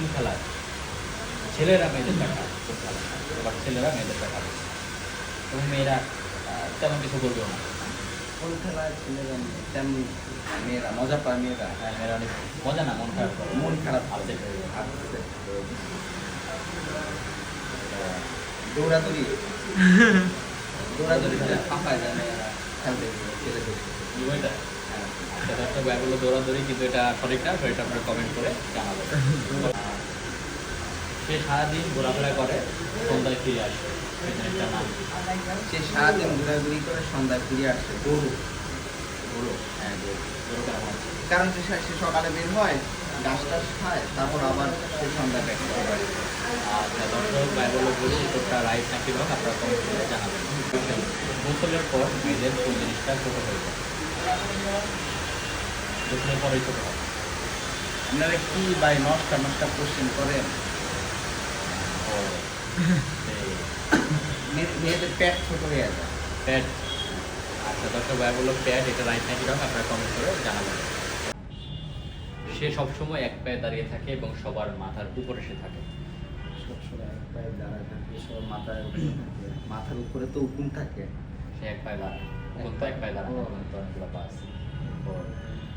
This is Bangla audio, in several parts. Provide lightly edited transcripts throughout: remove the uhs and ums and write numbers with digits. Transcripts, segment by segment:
কোন খেলায় ছেলেরা মেয়েদের টাকা কোন খেলায়, আবার ছেলেরা মেয়েদের টাকা এবং মেয়েরা তেমন কিছু বলবেও না। কোন খেলায় ছেলেরা তেমন মেয়েরা মজা পায়, মেয়েরা হ্যাঁ, মেয়েরা অনেক মজা না, মন খারাপ করে, মন খারাপ আপসেট হয়ে যায়। আপসেট। দৌড়াদৌড়ি দৌড়াদৌড়িতে ফাঁপায় যায় মেয়েরা খেলতে গিয়ে ছেলেদের কি বইটা? আচ্ছা, দর্শক ভাই বললো দৌড়াদৌড়ি, কিন্তু এটা সঠিক না, সেটা আপনারা কমেন্ট করে জানাবেন। সে সারাদিন ঘোরাফেরা করে, সন্ধ্যায় ফিরে আসে, এই জিনিসটার নাম কি? সে সারাদিন ঘোরাঘুরি করে সন্ধ্যায় ফিরে আসছে। গরু। গরু? হ্যাঁ, গরু। গরু কেন আছে? কারণ সে সকালে বের হয়, ঘাস টাস খায়, তারপর আবার সে সন্ধ্যায় ব্যাক করে বাড়ি। আচ্ছা, দর্শক ভাই বললো গরু, উত্তরটা রাইট নাকি রং আপনারা কমেন্ট করে জানাবেন। গোসলের পর মেয়েদের কোন জিনিসটা ছোটো হয়ে যায়? গোসলের পরেই ছোটো হয়। আপনারা কি ভাই নষ্ট কোশ্চেন করেন? ও, সেই মেয়েদের পেট ছোট হয়ে যায়। প্যাড। আচ্ছা, দর্শক ভাই বললো প্যাড, এটা রাইট নাকি রং আপনারা কমেন্ট করে জানাবেন। সে সবসময় এক পায়ে দাঁড়িয়ে থাকে এবং সবার মাথার উপরে সে থাকে। সবসময় এক পায়ে দাঁড়ায় থাকে, সব মাথার উপরে থাকে। মাথার উপরে তো উকুন থাকে। সে এক পায়ে দাঁড়ায়, কোন তো এক পায়ে দাঁড়ায়, কোন তো অনেকগুলো পা আছে। ও,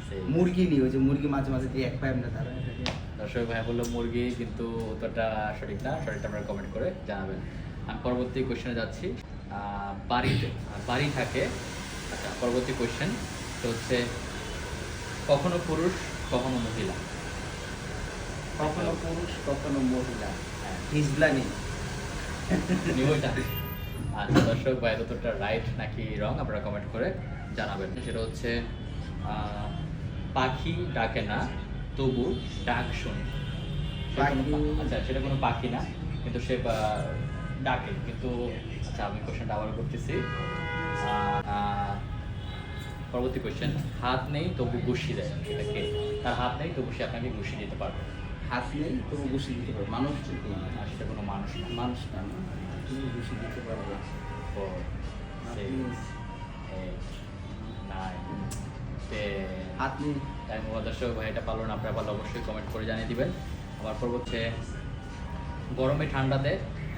সেই মুরগি নিয়ে, ওই যে মুরগি মাঝে মাঝে দিয়ে এক পায়ে এমনি দাঁড়ায় থাকে। দর্শক ভাই বললো মুরগি, কিন্তু উত্তরটা সঠিক না, সঠিকটা আপনারা কমেন্ট করে জানাবেন। আমি পরবর্তী কোশ্চেনে যাচ্ছি। বাড়িতে বাড়ি থাকে। আচ্ছা, পরবর্তী কোশ্চেন তো হচ্ছে কখনো পুরুষ কখনো মহিলা। কখনো পুরুষ কখনো মহিলা। হ্যাঁ, হিজলানি। নিবইটা। আচ্ছা, দর্শক ভাই উত্তরটা রাইট নাকি রং আপনারা কমেন্ট করে জানাবেন। সেটা হচ্ছে পাখি ডাকে না তবু ডাক শুনি। আচ্ছা, সেটা কোনো পাখি না, কিন্তু সে ডাকে কিন্তু। আচ্ছা, আমি কোশ্চেনটা আবার করতেছি। পরবর্তী কোশ্চেন, হাত নেই তবু ঘুষি দেয়, সেটা কে? তার হাত নেই তবু সে আপনাকে ঘুষি দিতে পারবে। হাত নেই তবু ঘুষি দিতে পারবে। মানুষ যদি আর সেটা কোনো মানুষ না। মানুষ না, তুমি ঘুষি দিতে পারবে। ও, সেই, হাত নেই। তাই দর্শক ভাই এটা পারলো না, আপনারা পারলে অবশ্যই কমেন্ট করে জানিয়ে দিবেন। আমার পরবর্তী, গরমে ঠান্ডাতে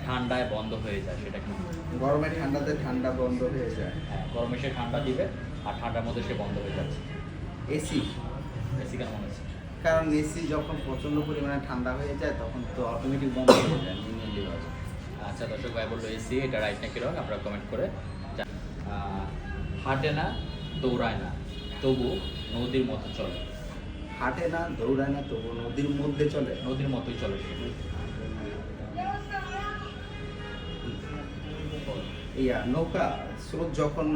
ঠান্ডায় বন্ধ হয়ে যায়, সেটা কি? গরমে ঠান্ডাতে ঠান্ডা বন্ধ হয়ে যায়। হ্যাঁ, গরমে সে ঠান্ডা দিবে আর ঠান্ডার মধ্যে সে বন্ধ হয়ে যাচ্ছে। এসি। এসি কেন মনে হচ্ছে? কারণ এসি যখন প্রচন্ড পরিমাণে ঠান্ডা হয়ে যায় তখন তো অটোমেটিক বন্ধ হয়ে যায় ম্যানুয়ালি। আচ্ছা, দর্শক ভাই বললো এসি, এটা রাইট নাকি রং আপনারা কমেন্ট করে হাঁটে না দৌড়ায় না তবু নদীর মতো চলে। হাঁটে না দৌড়ায় না তবু নদীর মধ্যে চলে। নদীর মতোই চলে সে। ইয়া নৌকা। স্রোত যখন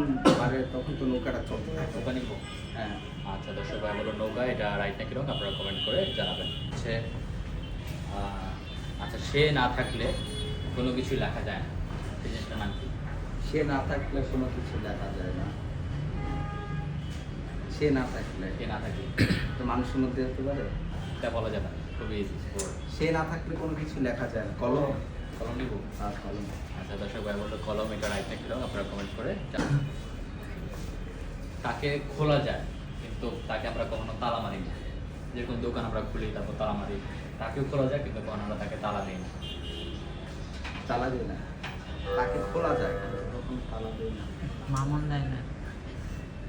বাড়ে তখন তো নৌকাটা চলতে থাকে। নৌকা নিব। হ্যাঁ। আচ্ছা, দর্শক ভাই বললো নৌকা, এটা রাইট নাকি রং আপনারা কমেন্ট করে জানাবেন। হচ্ছে আচ্ছা, সে না থাকলে কোনো কিছু লেখা যায় না, এই জিনিসটার নাম কি? সে না থাকলে কোনো কিছু লেখা যায় না। সে না থাকলে সে না থাকলে তো মানুষের মধ্যে হতে পারে। এটা বলা যাবে না, খুবই ইজি। সে না থাকলে কোনো কিছু লেখা যায় না। কলম। কলম নিব। আর কলম। আচ্ছা, দর্শক ভাই বললো কলম, এটা রাইট নাকি রং আপনারা কমেন্ট করে জানাবেন। তাকে খোলা যায় কিন্তু তাকে আমরা কখনো তালা মারি না। যেরকম দোকান আমরা খুলি তারপর তালা মারি, তাকেও খোলা যায় কিন্তু কখনো আমরা তাকে তালা দিই না। তালা দেয় না। তাকে খোলা যায় তখন তালা দেয় না। মামুন দেয় না।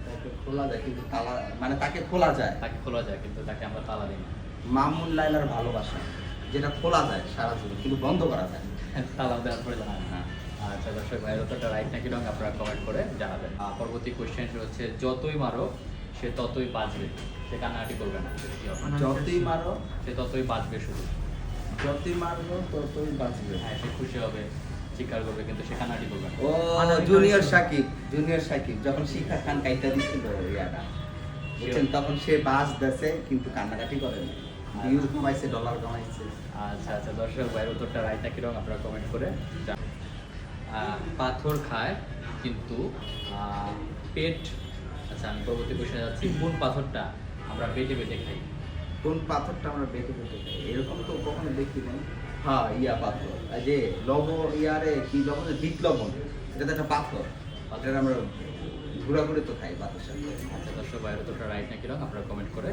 তাকে খোলা যায় কিন্তু তালা, মানে তাকে খোলা যায়। তাকে খোলা যায় কিন্তু তাকে আমরা তালা দিই না। মামুন লাইলার ভালোবাসা, যেটা খোলা যায় সারা জীবন কিন্তু বন্ধ করা যায় না। তালা দেওয়ার পরে জানাবেন। হ্যাঁ। আচ্ছা, দর্শক ভাই উত্তরটা রাইট নাকি রং আপনারা কমেন্ট করে জানাবেন। পরবর্তী কোশ্চেন হচ্ছে যতই মারো সে ততই বাঁচবে, সে কান্নাকাটি করবে না, সেটা কি হবে? যতই মারো সে ততই বাঁচবে শুধু। যতই মারবো ততই বাঁচবে। হ্যাঁ, সে খুশি হবে, চিৎকার করবে, কিন্তু সে কান্নাকাটি করবে না। ও জুনিয়র সাকিব, জুনিয়র সাকিব যখন শিখা খান কাইটা দিচ্ছিল ইয়াটা, বুঝছেন, তখন সে বাস দেশে কিন্তু কান্নাকাটি করে না। ভিউ কমাইছে, ডলার কমাইছে। আচ্ছা আচ্ছা, দর্শক ভাইয়ের উত্তরটা রাইট নাকি রং আপনারা কমেন্ট করে পাথর খায় কিন্তু পেট। আচ্ছা, আমি পরবর্তী কোশ্চেনে যাচ্ছি। কোন পাথরটা আমরা বেটে বেটে খাই? কোন পাথরটা আমরা বেটে বেটে খাই? এরকম তো কখনো দেখি নাই। হ্যাঁ, ইয়া পাথর, এই যে লবণ, ইয়ারে কি লবণ, বিট লবণ, এটা তো একটা পাথর। পাথরের আমরা ঘুরা করে তো খাই পাথর সাথে। আচ্ছা, দর্শক ভাইয়ের উত্তরটা রাইট নাকি রং আপনারা কমেন্ট করে